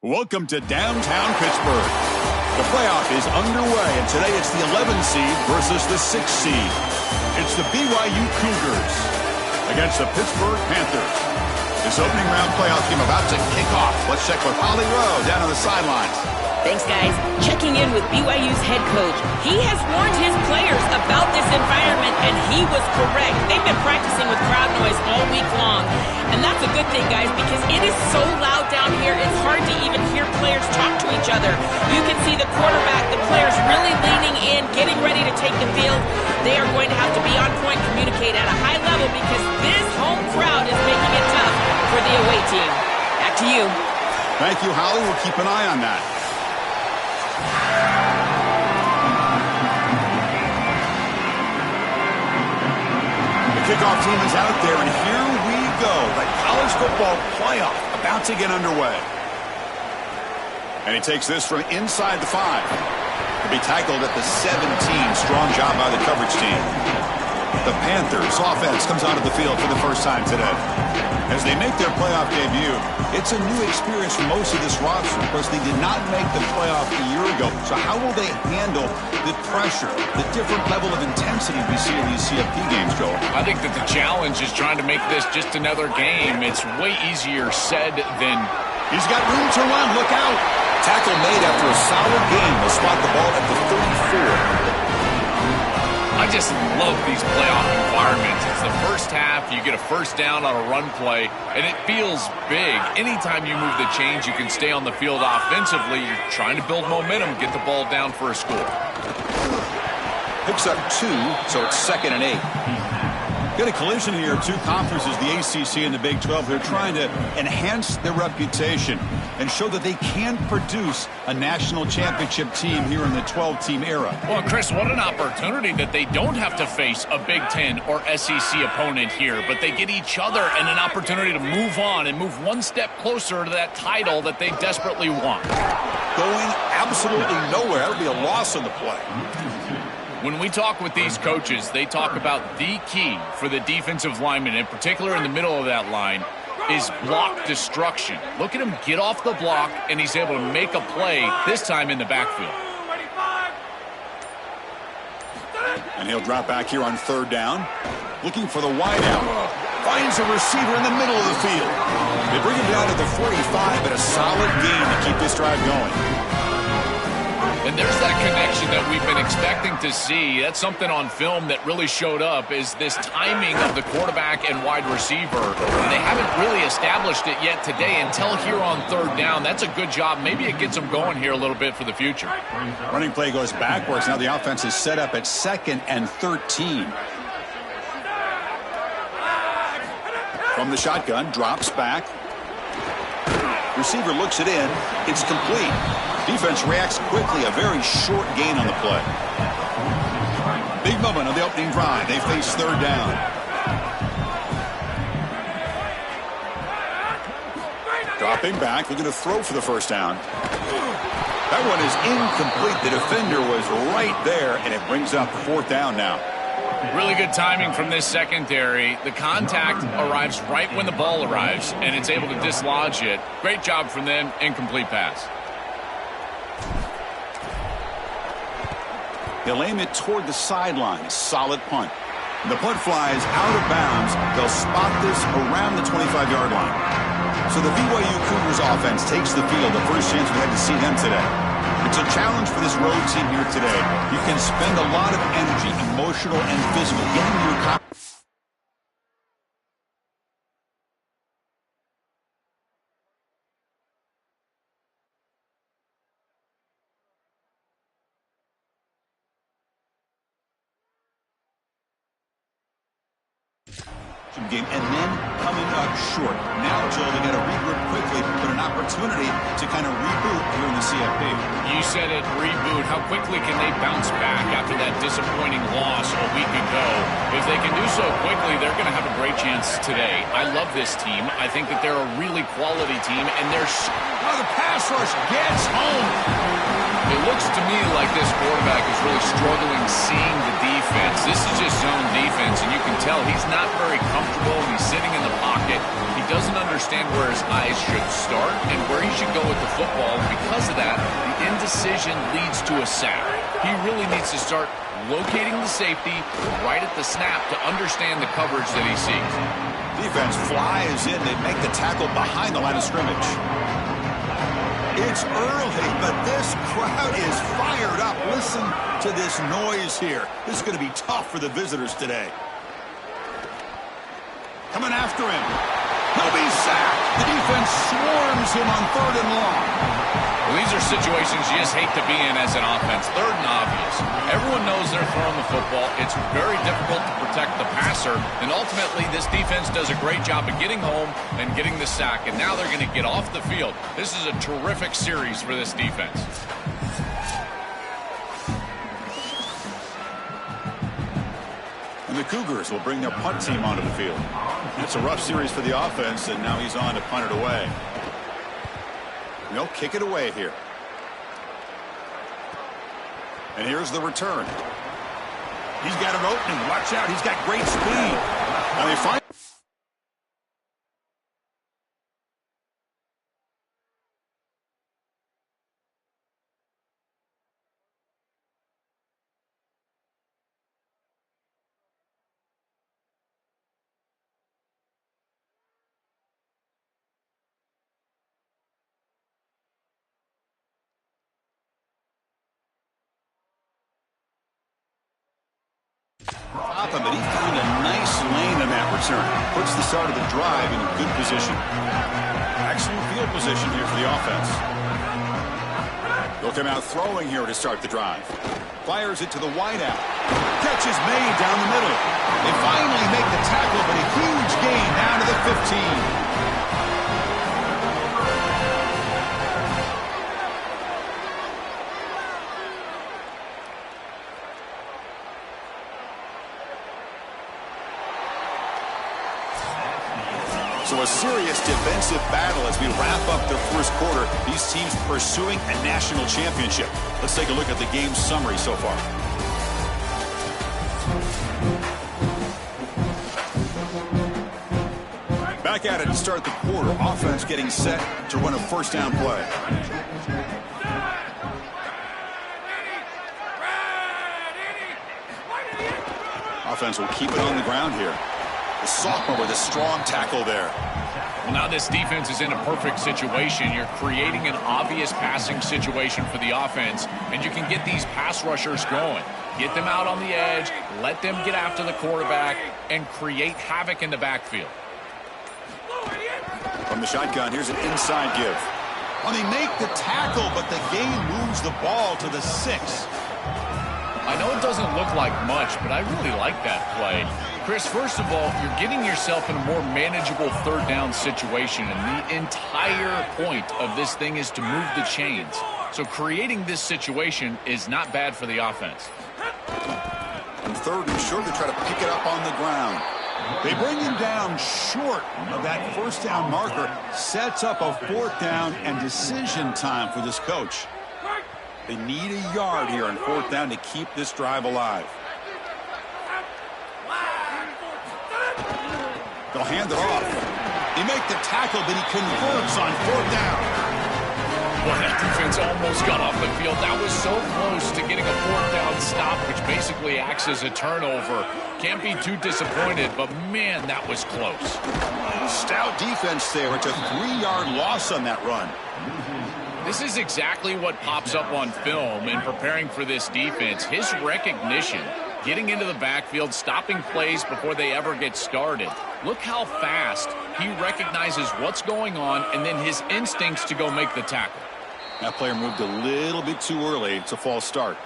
Welcome to downtown Pittsburgh. The playoff is underway, and today it's the 11th seed versus the 6th seed. It's the BYU Cougars against the Pittsburgh Panthers. This opening round playoff game about to kick off. Let's check with Holly Rowe down on the sidelines. Thanks, guys. Checking in with BYU's head coach. He has warned his players about this environment, and he was correct. They've been practicing with crowd noise all week long, and that's a good thing, guys, because it is so loud down here, it's hard to even hear players talk to each other. You can see the quarterback, the players really leaning in, getting ready to take the field. They are going to have to be on point, communicate at a high level, because this home crowd is making it tough for the away team. Back to you. Thank you, Holly. We'll keep an eye on that. The kickoff team is out there, and here we go. The college football playoff about to get underway. And he takes this from inside the 5. To be tackled at the 17. Strong job by the coverage team. The Panthers offense comes onto the field for the first time today. As they make their playoff debut, it's a new experience for most of this roster. Of course, they did not make the playoff a year ago. So how will they handle the pressure, the different level of intensity we see in these CFP games, Joel? I think that the challenge is trying to make this just another game. It's way easier said than... He's got room to run. Look out. Tackle made after a solid game. Will spot the ball at the 34. I just love these playoff environments. It's the first half, you get a first down on a run play, and it feels big. Anytime you move the chains, you can stay on the field offensively. You're trying to build momentum, get the ball down for a score. Picks up 2, so it's 2nd and 8. Got a collision here of 2 conferences, the ACC and the Big 12. They're trying to enhance their reputation and show that they can produce a national championship team here in the 12-team era. Well, Chris, what an opportunity that they don't have to face a Big 10 or SEC opponent here, but they get each other and an opportunity to move on and move one step closer to that title that they desperately want. Going absolutely nowhere. That would be a loss on the play. When we talk with these coaches, they talk about the key for the defensive lineman, in particular in the middle of that line, is block destruction. Look at him get off the block, and he's able to make a play, this time in the backfield. And he'll drop back here on 3rd down. Looking for the wideout. Finds a receiver in the middle of the field. They bring him down to the 45, and a solid gain to keep this drive going. And there's that connection that we've been expecting to see. That's something on film that really showed up, is this timing of the quarterback and wide receiver. And they haven't really established it yet today until here on 3rd down. That's a good job. Maybe it gets them going here a little bit for the future. Running play goes backwards. Now the offense is set up at 2nd and 13. From the shotgun, drops back. Receiver looks it in. It's complete. Defense reacts quickly. A very short gain on the play. Big moment on the opening drive. They face 3rd down. Dropping back, looking to throw for the first down. That one is incomplete. The defender was right there, and it brings up 4th down now. Really good timing from this secondary. The contact arrives right when the ball arrives, and it's able to dislodge it. Great job from them. Incomplete pass. They'll aim it toward the sideline. Solid punt. The punt flies out of bounds. They'll spot this around the 25-yard line. So the BYU Cougars offense takes the field. The first chance we had to see them today. It's a challenge for this road team here today. You can spend a lot of energy, emotional and physical, getting your game, and then coming up short. Now, Joel, they got to regroup quickly, but an opportunity to kind of reboot here in the CFP. You said it, reboot. How quickly can they bounce back after that disappointing loss a week ago? If they can do so quickly, they're going to have a great chance today. I love this team. I think that they're a really quality team, and they're... Oh, the pass rush gets home. It looks to me like this quarterback is really struggling seeing the defense. This is just zone defense, and you can tell he's not very comfortable, and he's sitting in the pocket. pocket. He doesn't understand where his eyes should start and where he should go with the football. Because of that, the indecision leads to a sack. He really needs to start locating the safety right at the snap to understand the coverage that he sees. Defense flies in. They make the tackle behind the line of scrimmage. It's early, but this crowd is fired up. Listen to this noise here. This is going to be tough for the visitors today. Coming after him. He'll be sacked. The defense swarms him on 3rd and long. Well, these are situations you just hate to be in as an offense. 3rd and obvious. Everyone knows they're throwing the football. It's very difficult to protect the passer. And ultimately, this defense does a great job of getting home and getting the sack. And now they're going to get off the field. This is a terrific series for this defense. And the Cougars will bring their punt team onto the field. It's a rough series for the offense, and now he's on to punt it away. They'll kick it away here. And here's the return. He's got an opening. Watch out. He's got great speed. And they find... But he found a nice lane in that return. Puts the start of the drive in a good position. Excellent field position here for the offense. They'll come out throwing here to start the drive. Fires it to the wideout. Catch is made down the middle. They finally make the tackle, but a huge gain down to the 15. So a serious defensive battle as we wrap up the first quarter. These teams pursuing a national championship. Let's take a look at the game summary so far. Back at it to start the quarter. Offense getting set to run a first down play. Offense will keep it on the ground here. The sophomore with a strong tackle there. Well, now this defense is in a perfect situation. You're creating an obvious passing situation for the offense, and you can get these pass rushers going. Get them out on the edge, let them get after the quarterback, and create havoc in the backfield. From the shotgun, here's an inside give. Well, they make the tackle, but the game moves the ball to the 6. I know it doesn't look like much, but I really like that play. Chris, first of all, you're getting yourself in a more manageable 3rd down situation, and the entire point of this thing is to move the chains. So creating this situation is not bad for the offense. On 3rd and short, they try to pick it up on the ground. They bring him down short of that first down marker. Sets up a 4th down and decision time for this coach. They need a yard here on 4th down to keep this drive alive. They'll hand it off. They make the tackle, but he converts on 4th down. Boy, that defense almost got off the field. That was so close to getting a 4th down stop, which basically acts as a turnover. Can't be too disappointed, but man, that was close. Stout defense there. It's a 3-yard loss on that run. This is exactly what pops up on film in preparing for this defense. His recognition, getting into the backfield, stopping plays before they ever get started. Look how fast he recognizes what's going on and then his instincts to go make the tackle. That player moved a little bit too early. It's a false start.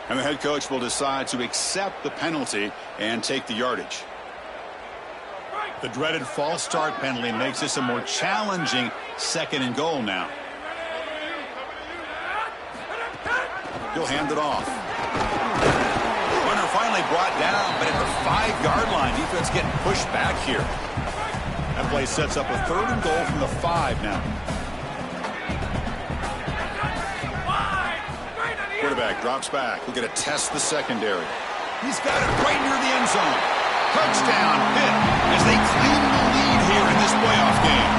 And the head coach will decide to accept the penalty and take the yardage. The dreaded false start penalty makes this a more challenging 2nd and goal now. He'll hand it off. Runner finally brought down, but at the 5-yard line, defense getting pushed back here. That play sets up a 3rd and goal from the 5 now. Quarterback drops back. We're going to test the secondary. He's got it right near the end zone. Touchdown, Pitt, as they claim the lead here in this playoff game.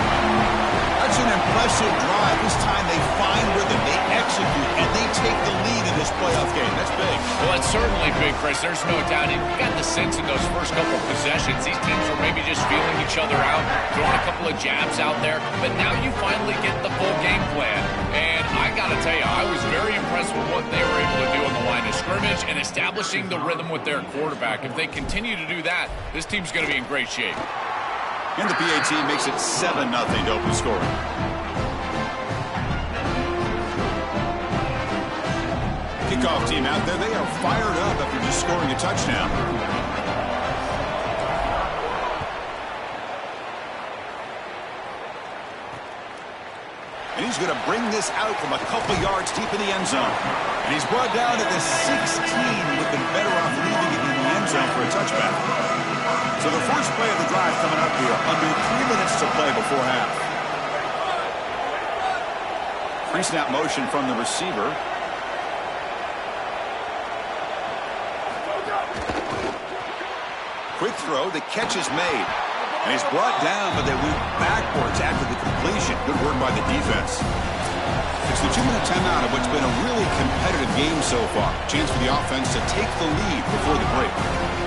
That's an impressive drive. This time they find rhythm, they execute, and they take the lead in this playoff game. That's big. Well, that's certainly big, Chris. There's no doubt. And you got the sense in those first couple of possessions, these teams were maybe just feeling each other out, throwing a couple of jabs out there. But now you finally get the full game plan. And I got to tell you, I was very impressed with what they were able to do on the line of scrimmage and establishing the rhythm with their quarterback. If they continue to do that, this team's going to be in great shape. And the PAT makes it 7-0 to open scoring. Kickoff team out there. They are fired up after just scoring a touchdown. And he's going to bring this out from a couple yards deep in the end zone. And he's brought down to the 16. Looking better off leaving it in the end zone for a touchback. So the first play of the drive coming up here, under 3 minutes to play before half. Pre-snap motion from the receiver. Quick throw, the catch is made. And he's brought down, but they went backwards after the completion. Good work by the defense. It's the 2-minute timeout of what's been a really competitive game so far. Chance for the offense to take the lead before the break.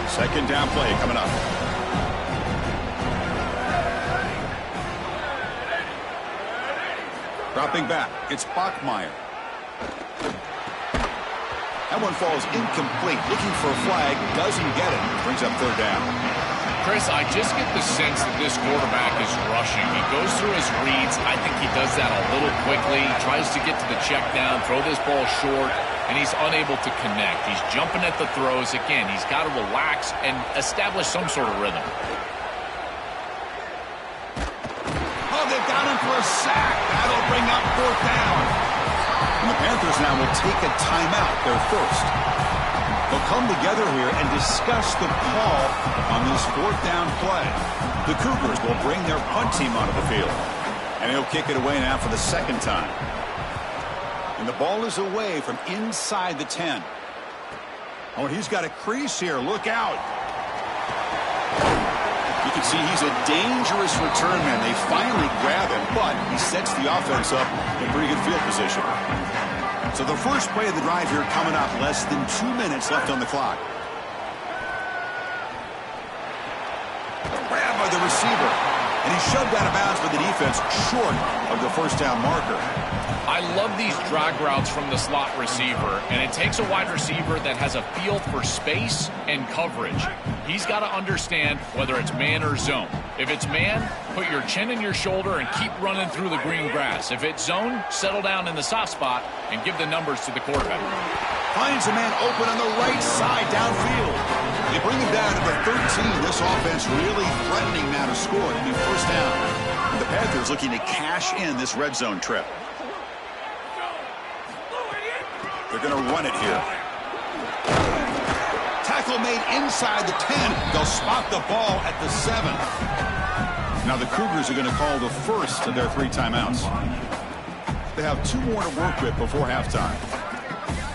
Second down play coming up. Dropping back, it's Bachmeier. That one falls incomplete. Looking for a flag, doesn't get it. Brings up third down. Chris, I just get the sense that this quarterback is rushing. He goes through his reads. I think he does that a little quickly. He tries to get to the check down, throw this ball short, and he's unable to connect. He's jumping at the throws. Again, he's got to relax and establish some sort of rhythm. Oh, they've got him for a sack. That'll bring up fourth down. And the Panthers now will take a timeout, their first. They'll come together here and discuss the call on this fourth down play. The Cougars will bring their punt team onto the field. And he'll kick it away now for the second time. And the ball is away from inside the 10. Oh, and he's got a crease here. Look out. You can see he's a dangerous return man. They finally grab him, but he sets the offense up in pretty good field position. So the first play of the drive here coming up. Less than 2 minutes left on the clock. Grab by the receiver. And he's shoved out of bounds by the defense short of the first down marker. I love these drag routes from the slot receiver, and it takes a wide receiver that has a feel for space and coverage. He's got to understand whether it's man or zone. If it's man, put your chin in your shoulder and keep running through the green grass. If it's zone, settle down in the soft spot and give the numbers to the quarterback. Finds a man open on the right side downfield. They bring him down to the 13. This offense really threatening now to score. It'll be first down. And the Panthers looking to cash in this red zone trip. They're going to run it here. Tackle made inside the 10. They'll spot the ball at the 7. Now the Cougars are going to call the first of their 3 timeouts. They have 2 more to work with before halftime.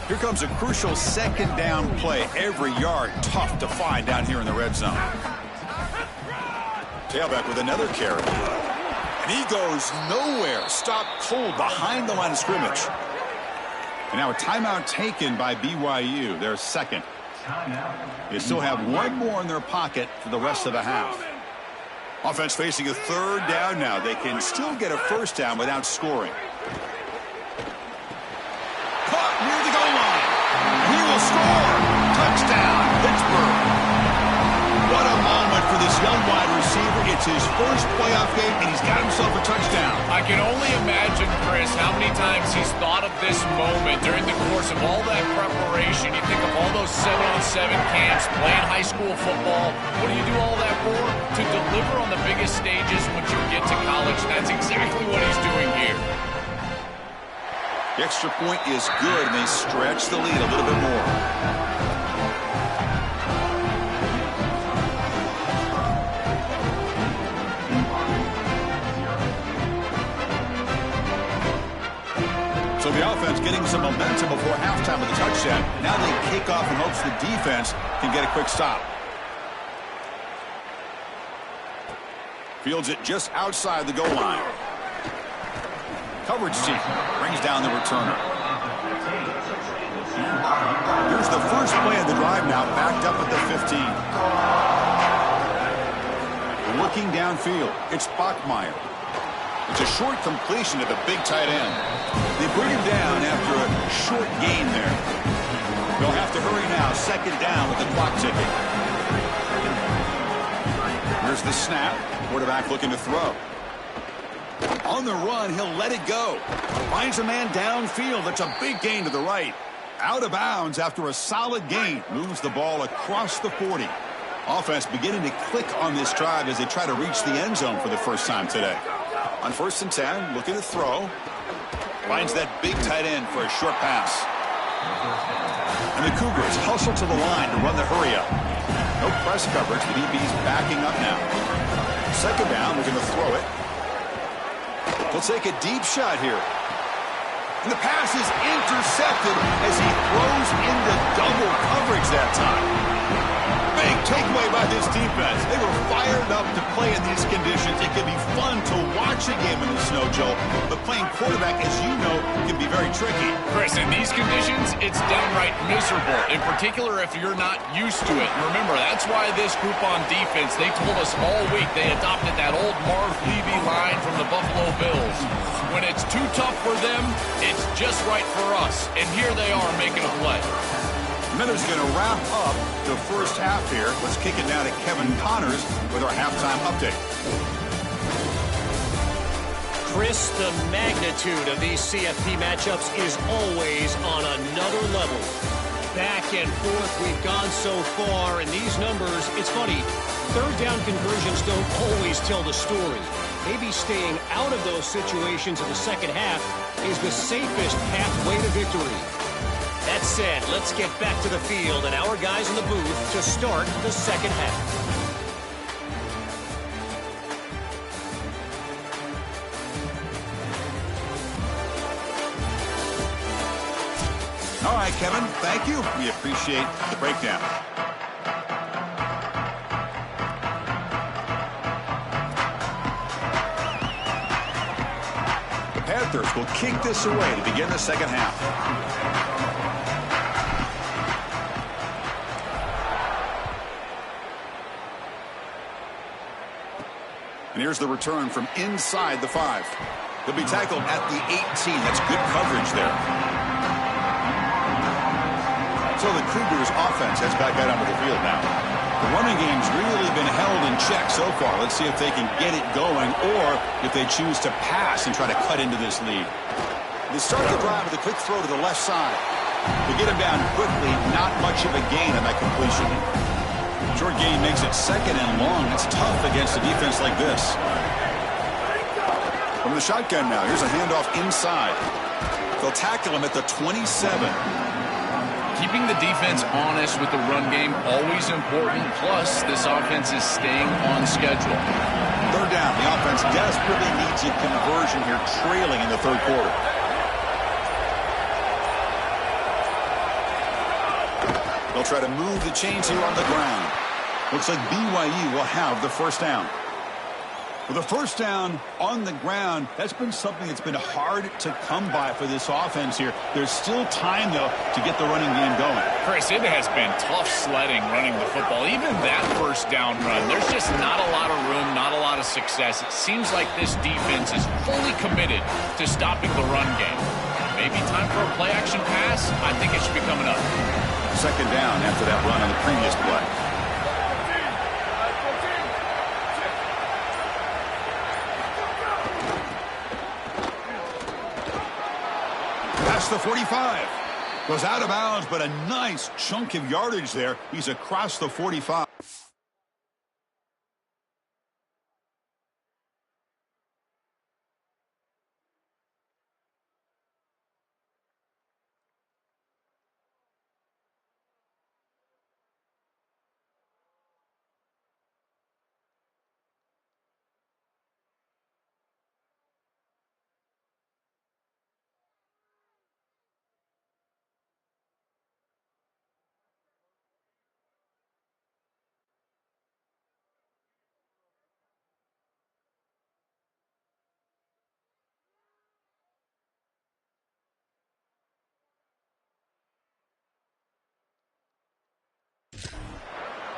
Here comes a crucial second down play. Every yard tough to find down here in the red zone. Tailback with another carry. And he goes nowhere. Stopped cold behind the line of scrimmage. And now a timeout taken by BYU, their second. They still have 1 more in their pocket for the rest of the half. Offense facing a third down now. They can still get a first down without scoring. Caught near the goal line. He will score. Touchdown, Pittsburgh. What a moment for this young wide receiver. It's his first playoff game, and he's got himself a touchdown. I can only imagine, Chris, how many times he's thought of this moment during the course of all that preparation. You think of all those 7-on-7 camps, playing high school football. What do you do all that for? To deliver on the biggest stages once you get to college. That's exactly what he's doing here. The extra point is good, and they stretch the lead a little bit more. So So the offense getting some momentum before halftime with the touchdown. Now they kick off in hopes the defense can get a quick stop. Fields it just outside the goal line. Coverage team brings down the returner. Here's the first play of the drive now, backed up at the 15. Looking downfield, it's Bachmeier. It's a short completion to the big tight end. They bring him down after a short gain there. They'll have to hurry now, second down with the clock ticking. Here's the snap. Quarterback looking to throw. On the run, he'll let it go. Finds a man downfield. That's a big gain to the right. Out of bounds after a solid gain. Moves the ball across the 40. Offense beginning to click on this drive as they try to reach the end zone for the first time today. On 1st and 10, looking to throw. Finds that big tight end for a short pass. And the Cougars hustle to the line to run the hurry up. No press coverage. The DB's backing up now. Second down, looking to throw it. He'll take a deep shot here. And the pass is intercepted as he throws into double coverage that time. Big takeaway by this defense. They were fired up to play in these conditions. It can be fun to watch a game in the snow, Joe, but playing quarterback, as you know, can be very tricky. Chris, in these conditions, it's downright miserable, in particular if you're not used to it. And remember, that's why this group on defense, they told us all week they adopted that old Marv Levy line from the Buffalo Bills. When it's too tough for them, it's just right for us. And here they are making a play. Miller's going to wrap up the first half here. Let's kick it down to Kevin Connors with our halftime update. Chris, the magnitude of these CFP matchups is always on another level. Back and forth we've gone so far, and these numbers, it's funny, third down conversions don't always tell the story. Maybe staying out of those situations in the second half is the safest pathway to victory. That said, let's get back to the field and our guys in the booth to start the second half. All right, Kevin, thank you. We appreciate the breakdown. The Panthers will kick this away to begin the second half. And here's the return from inside the 5. He'll be tackled at the 18. That's good coverage there. So the Cougars offense heads back out onto the field now. The running game's really been held in check so far. Let's see if they can get it going or if they choose to pass and try to cut into this lead. They start the drive with a quick throw to the left side. They get him down quickly. Not much of a gain on that completion. Short gain makes it second and long. It's tough against a defense like this. From the shotgun now, here's a handoff inside. They'll tackle him at the 27. Keeping the defense honest with the run game, always important. Plus, this offense is staying on schedule. Third down. The offense desperately needs a conversion here, trailing in the third quarter. They'll try to move the chains here on the ground. Looks like BYU will have the first down. With a first down on the ground, that's been something that's been hard to come by for this offense here. There's still time, though, to get the running game going. Chris, it has been tough sledding running the football. Even that first down run, there's just not a lot of room, not a lot of success. It seems like this defense is fully committed to stopping the run game. Maybe time for a play-action pass? I think it should be coming up. Second down after that run on the previous play. Past the 45. Goes out of bounds, but a nice chunk of yardage there. He's across the 45.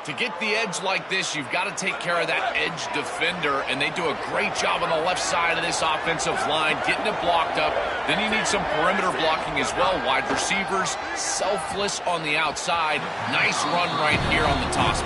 To get the edge like this, you've got to take care of that edge defender, and they do a great job on the left side of this offensive line, getting it blocked up. Then you need some perimeter blocking as well. Wide receivers, selfless on the outside. Nice run right here on the toss.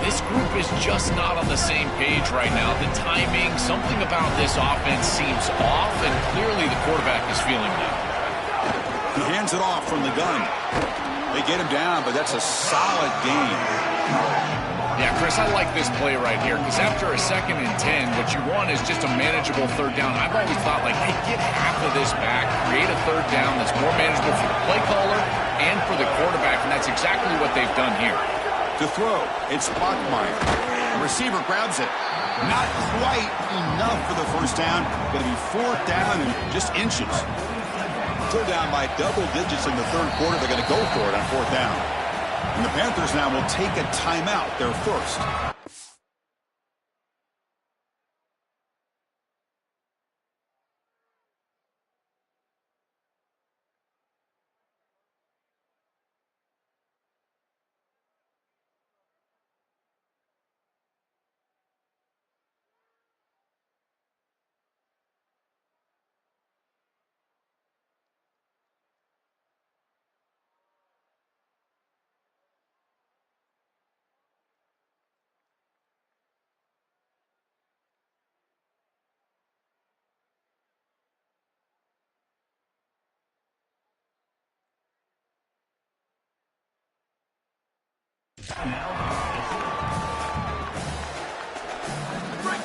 This group is just not on the same page right now. The timing, something about this offense seems off, and clearly the quarterback is feeling that. He hands it off from the gun. They get him down, but that's a solid gain. Yeah, Chris, I like this play right here, because after a 2nd and 10, what you want is just a manageable 3rd down. I've always thought, like, hey, get half of this back, create a 3rd down that's more manageable for the play caller and for the quarterback, and that's exactly what they've done here. To throw, it's Bachmeier. The receiver grabs it. Not quite enough for the 1st down. Going to be 4th down and just inches. Still down by double digits in the 3rd quarter. They're going to go for it on 4th down. And the Panthers now will take a timeout, their first.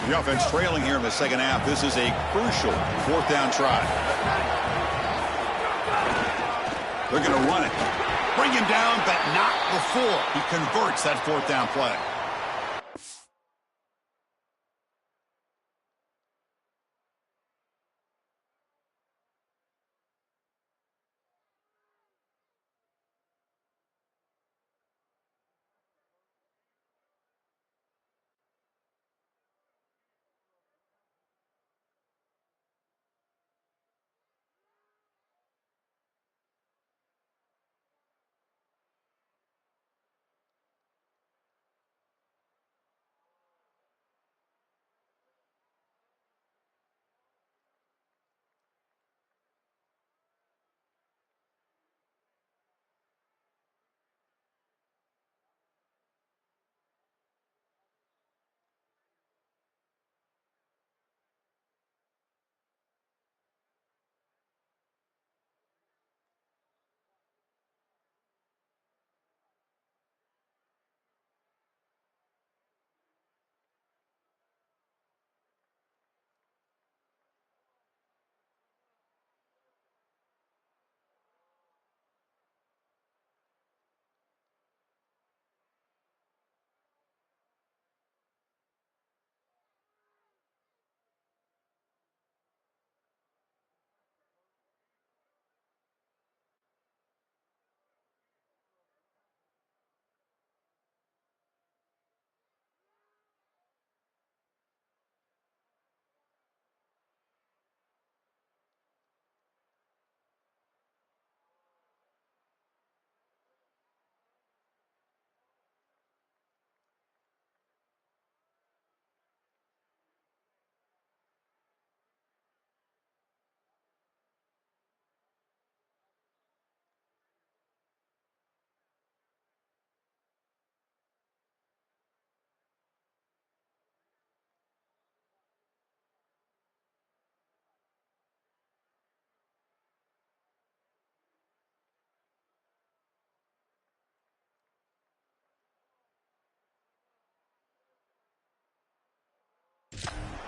The offense trailing here in the 2nd half. This is a crucial 4th down try. They're going to run it. Bring him down, but not before he converts that 4th down play.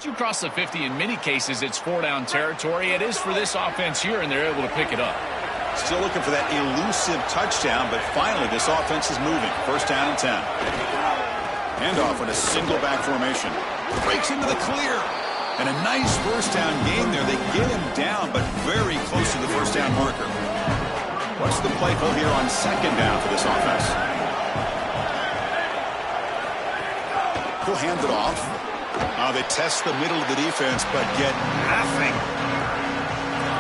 You cross the 50, in many cases, it's 4-down territory. It is for this offense here, and they're able to pick it up. Still looking for that elusive touchdown, but finally this offense is moving. First down and 10. Handoff in a single back formation. Breaks into the clear. And a nice first down game there. They get him down, but very close to the first down marker. What's the play call here on second down for this offense? He'll hand it off. They test the middle of the defense, but get nothing.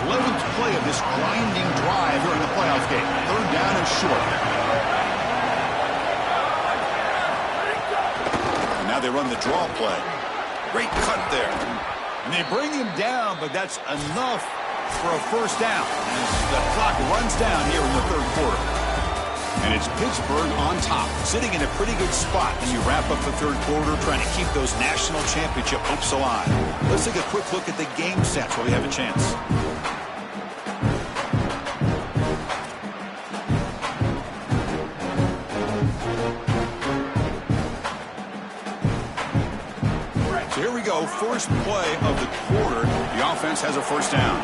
11th play of this grinding drive here in the playoff game. Third down and short. And now they run the draw play. Great cut there. And they bring him down, but that's enough for a first down as the clock runs down here in the third quarter. And it's Pittsburgh on top, sitting in a pretty good spot as you wrap up the third quarter, trying to keep those national championship hopes alive. Let's take a quick look at the game sets while we have a chance. So here we go, first play of the quarter. The offense has a first down.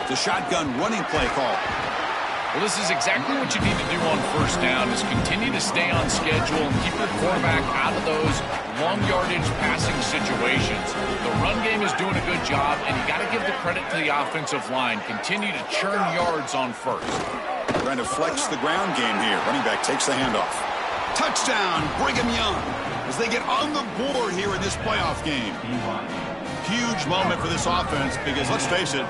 The shotgun running play call. Well, this is exactly what you need to do on first down, is continue to stay on schedule and keep your quarterback out of those long yardage passing situations. The run game is doing a good job, and you got to give the credit to the offensive line. Continue to churn yards on first. Trying to flex the ground game here. Running back takes the handoff. Touchdown, Brigham Young, as they get on the board here in this playoff game. Huge moment for this offense because, let's face it,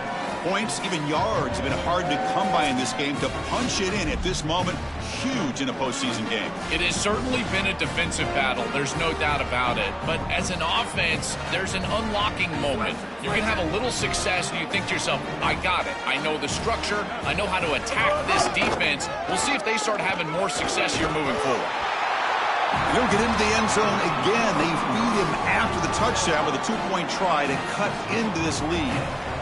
points, even yards, have been hard to come by in this game. To punch it in at this moment, huge in a postseason game. It has certainly been a defensive battle. There's no doubt about it. But as an offense, there's an unlocking moment. You can have a little success and you think to yourself, I got it. I know the structure. I know how to attack this defense. We'll see if they start having more success here moving forward. He'll get into the end zone again. They feed him after the touchdown with a two-point try to cut into this lead.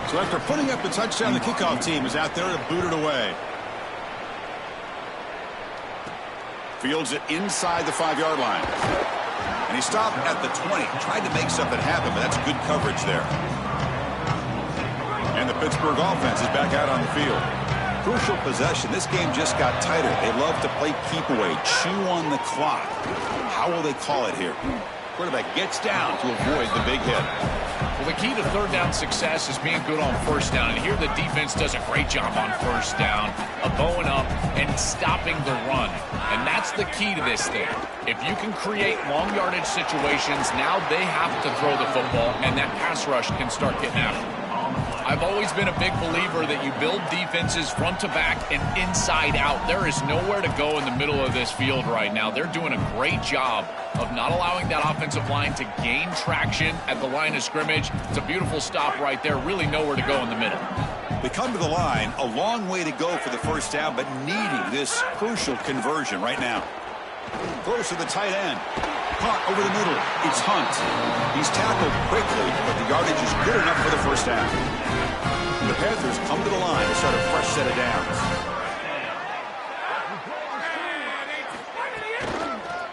So after putting up the touchdown, the kickoff team is out there to boot it away. Fields it inside the 5-yard line. And he stopped at the 20. Tried to make something happen, but that's good coverage there. And the Pittsburgh offense is back out on the field. Crucial possession. This game just got tighter. They love to play keep away, chew on the clock. How will they call it here? Quarterback gets down to avoid the big hit. Well, the key to third down success is being good on first down. And here the defense does a great job on first down, bowing up and stopping the run. And that's the key to this thing. If you can create long yardage situations, now they have to throw the football, and that pass rush can start getting after them. I've always been a big believer that you build defenses front to back and inside out. There is nowhere to go in the middle of this field right now. They're doing a great job of not allowing that offensive line to gain traction at the line of scrimmage. It's a beautiful stop right there. Really nowhere to go in the middle. They come to the line, a long way to go for the first down, but needing this crucial conversion right now. Throws to the tight end. Caught over the middle. It's Hunt. He's tackled quickly, but the yardage is good enough for the first down. And the Panthers come to the line to start a fresh set of downs.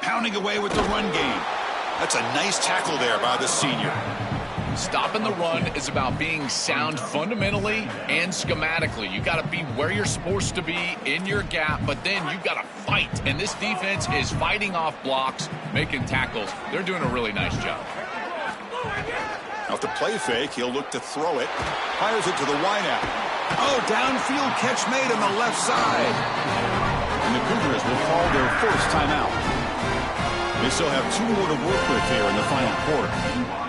Pounding away with the run game. That's a nice tackle there by the senior. Stopping the run is about being sound fundamentally and schematically. You got to be where you're supposed to be in your gap, but then you got to fight. And this defense is fighting off blocks, making tackles. They're doing a really nice job. Off the play fake, he'll look to throw it. Fires it to the wideout. Oh, downfield catch made on the left side. And the Cougars will call their first timeout. They still have 2 more to work with here in the final quarter.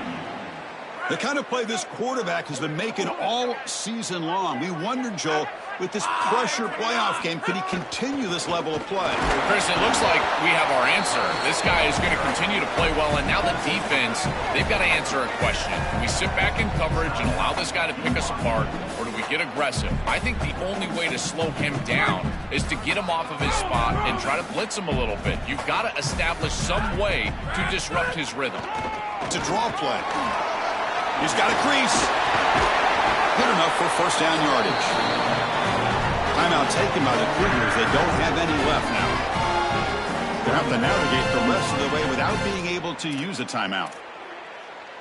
The kind of play this quarterback has been making all season long. We wondered, Joel, with this pressure playoff game, could he continue this level of play? Well, Chris, it looks like we have our answer. This guy is going to continue to play well, and now the defense, they've got to answer a question. Do we sit back in coverage and allow this guy to pick us apart, or do we get aggressive? I think the only way to slow him down is to get him off of his spot and try to blitz him a little bit. You've got to establish some way to disrupt his rhythm. It's a draw play. He's got a crease. Good enough for first down yardage. Timeout taken by the Cougars. They don't have any left now. They'll have to navigate the rest of the way without being able to use a timeout.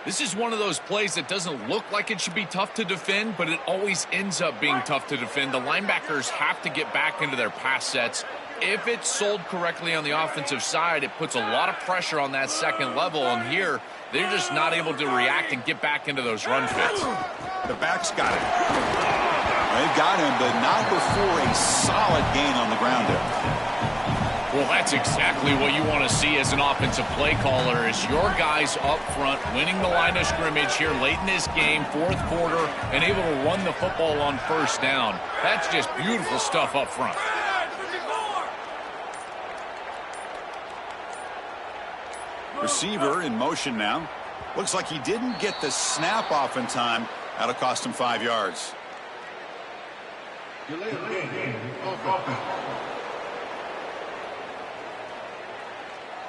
This is one of those plays that doesn't look like it should be tough to defend, but it always ends up being tough to defend. The linebackers have to get back into their pass sets. If it's sold correctly on the offensive side, it puts a lot of pressure on that second level, and here they're just not able to react and get back into those run fits. The backs got it. They've got him, but not before a solid gain on the ground there. Well, that's exactly what you want to see as an offensive play caller, is your guys up front winning the line of scrimmage here late in this game, fourth quarter, and able to run the football on first down. That's just beautiful stuff up front. Receiver in motion now. Looks like he didn't get the snap off in time. That'll cost him 5 yards.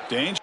Danger.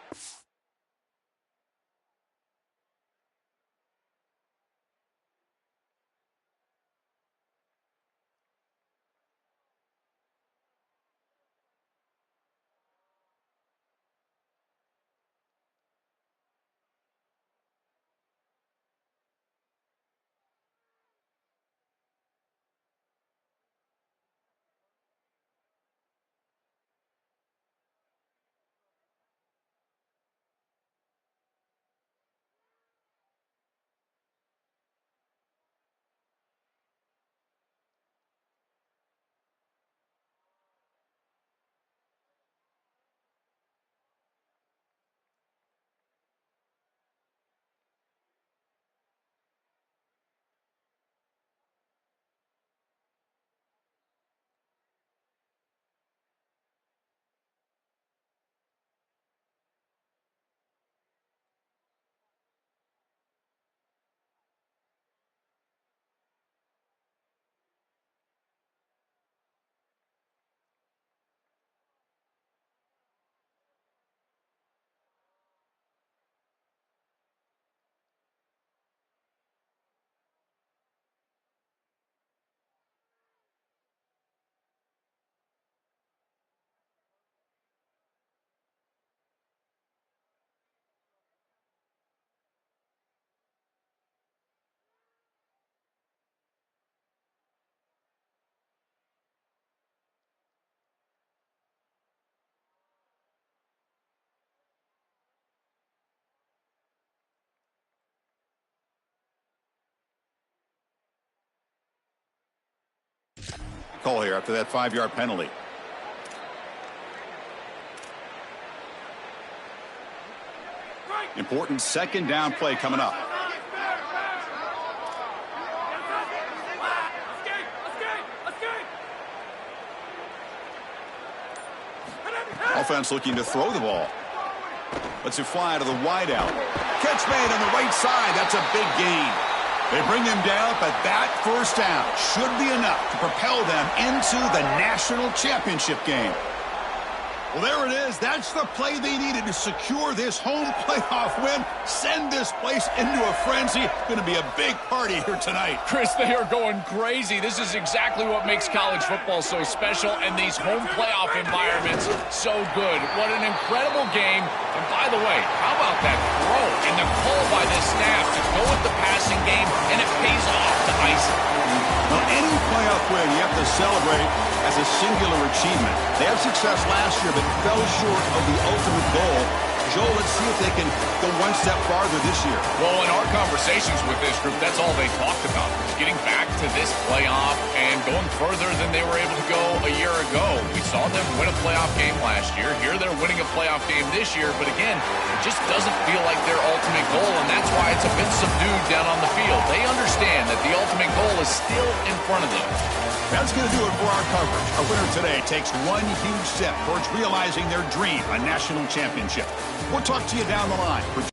Call here after that 5-yard penalty. Important second down play coming up. Offense looking to throw the ball. Lets it fly to the wideout. Catch made on the right side. That's a big gain. They bring him down, but that first down should be enough to propel them into the national championship game. Well, there it is. That's the play they needed to secure this home playoff win. Send this place into a frenzy. It's going to be a big party here tonight. Chris, they are going crazy. This is exactly what makes college football so special, and these home playoff environments so good. What an incredible game. And by the way, how about that throw and the call by this staff to go with the passing game, and it pays off to ice it. Well, any playoff win you have to celebrate as a singular achievement. They had success last year, but fell short of the ultimate goal. Joel, let's see if they can go one step farther this year. Well, in our conversations with this group, that's all they talked about, was getting back to this playoff and going further than they were able to go a year ago. We saw them win a playoff game last year. Here they're winning a playoff game this year, but again, it just doesn't feel like their ultimate goal, and that's why it's a bit subdued down on the field. They understand that the ultimate goal is still in front of them. That's going to do it for our coverage. Our winner today takes one huge step towards realizing their dream, a national championship. We'll talk to you down the line.